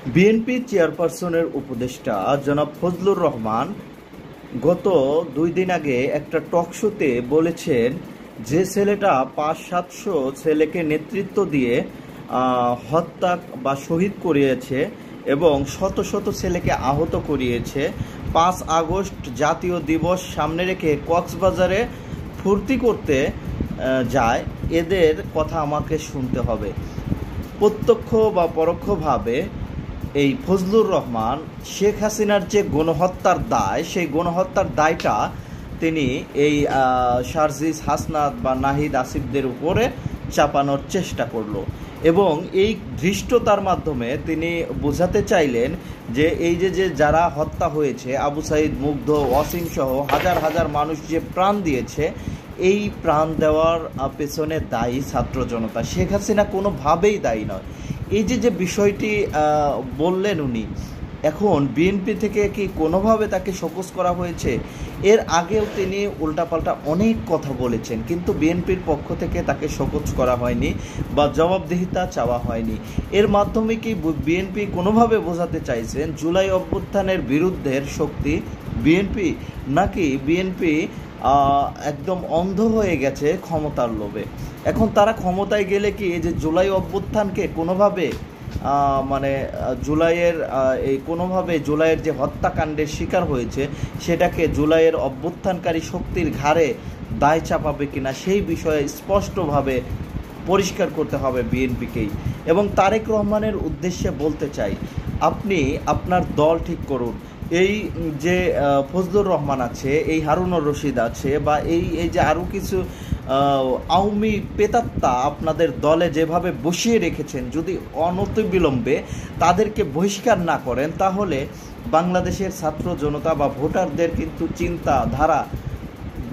BNP চেয়ারপারসনের উপদেষ্টা জনাব ফজলুর রহমান গত 2 দিন আগে একটা টক শোতে বলেছেন যে ছেলেটা 500-700 ছেলেকে নেতৃত্ব দিয়ে হত্যা বা শহীদ করিয়েছে এবং শত শত ছেলেকে আহত করিয়েছে, 5 আগস্ট জাতীয় দিবস সামনে রেখে কক্সবাজারে ফুর্তি করতে যায়, এদের কথা আমাকে শুনতে হবে। প্রত্যক্ষ বা পরোক্ষভাবে এই ফজলুর রহমান শেখ হাসিনার যে গণহত্যার দায়, সেই গণহত্যার দায়টা তিনি এই সার্জিস হাসনাত বা নাহিদ আসিফদের উপরে চাপানোর চেষ্টা করলো এবং এই ধৃষ্টতার মাধ্যমে তিনি বোঝাতে চাইলেন যে এই যে যারা হত্যা হয়েছে, আবু সাইদ, মুগ্ধ, ওয়াসিম সহ হাজার হাজার মানুষ যে প্রাণ দিয়েছে, এই প্রাণ দেওয়ার পেছনে দায়ী ছাত্র জনতা, শেখ হাসিনা কোনোভাবেই দায়ী নয়। এই যে বিষয়টি বললেন উনি, এখন বিএনপি থেকে কি কোনোভাবে তাকে শোকজ করা হয়েছে? এর আগেও তিনি উল্টাপাল্টা অনেক কথা বলেছেন, কিন্তু বিএনপির পক্ষ থেকে তাকে শোকজ করা হয়নি বা জবাবদিহিতা চাওয়া হয়নি। এর মাধ্যমে কি বিএনপি কোনোভাবে বোঝাতে চাইছেন জুলাই অভ্যুত্থানের বিরুদ্ধের শক্তি বিএনপি, নাকি বিএনপি একদম অন্ধ হয়ে গেছে ক্ষমতার লোভে? এখন তারা ক্ষমতায় গেলে কি এই যে জুলাই অভ্যুত্থানকে কোনোভাবে জুলাইয়ের যে হত্যাকাণ্ডের শিকার হয়েছে সেটাকে জুলাইয়ের অভ্যুত্থানকারী শক্তির ঘাড়ে দায় চাপাবে কিনা, সেই বিষয়ে স্পষ্টভাবে পরিষ্কার করতে হবে বিএনপিকেই। এবং তারেক রহমানের উদ্দেশ্যে বলতে চাই, আপনি আপনার দল ঠিক করুন। এই যে ফজলুর রহমান আছে, এই হারুনুর রশিদ আছে, বা এই যে আরও কিছু আওয়ামী পেতাত্তা আপনাদের দলে যেভাবে বসিয়ে রেখেছেন, যদি অনতিবিলম্বে তাদেরকে বহিষ্কার না করেন, তাহলে বাংলাদেশের ছাত্র জনতা বা ভোটারদের কিন্তু চিন্তাধারা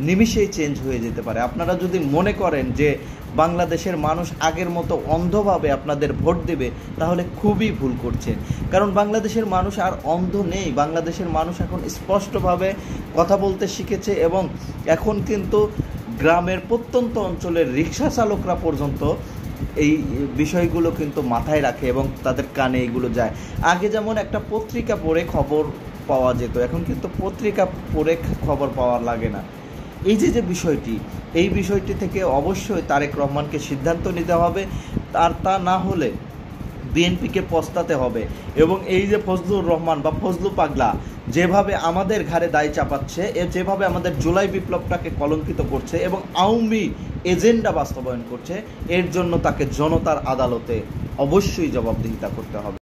নিমিষেই চেঞ্জ হয়ে যেতে পারে। আপনারা যদি মনে করেন যে বাংলাদেশের মানুষ আগের মতো অন্ধভাবে আপনাদের ভোট দেবে, তাহলে খুবই ভুল করছেন। কারণ বাংলাদেশের মানুষ আর অন্ধ নেই, বাংলাদেশের মানুষ এখন স্পষ্টভাবে কথা বলতে শিখেছে এবং এখন কিন্তু গ্রামের প্রত্যন্ত অঞ্চলের রিক্সা চালকরা পর্যন্ত এই বিষয়গুলো কিন্তু মাথায় রাখে এবং তাদের কানে এগুলো যায়। আগে যেমন একটা পত্রিকা পড়ে খবর পাওয়া যেত, এখন কিন্তু পত্রিকা পড়ে খবর পাওয়া লাগে না। এই যে এই বিষয়টি থেকে অবশ্যই তারেক রহমানকে সিদ্ধান্ত নিতে হবে, আর তা না হলে বিএনপিকে পস্তাতে হবে। এবং এই যে ফজলুর রহমান বা ফজলু পাগলা যেভাবে আমাদের ঘাড়ে দায় চাপাচ্ছে, যেভাবে আমাদের জুলাই বিপ্লবটাকে কলঙ্কিত করছে এবং আওয়ামী এজেন্ডা বাস্তবায়ন করছে, এর জন্য তাকে জনতার আদালতে অবশ্যই জবাবদিহিতা করতে হবে।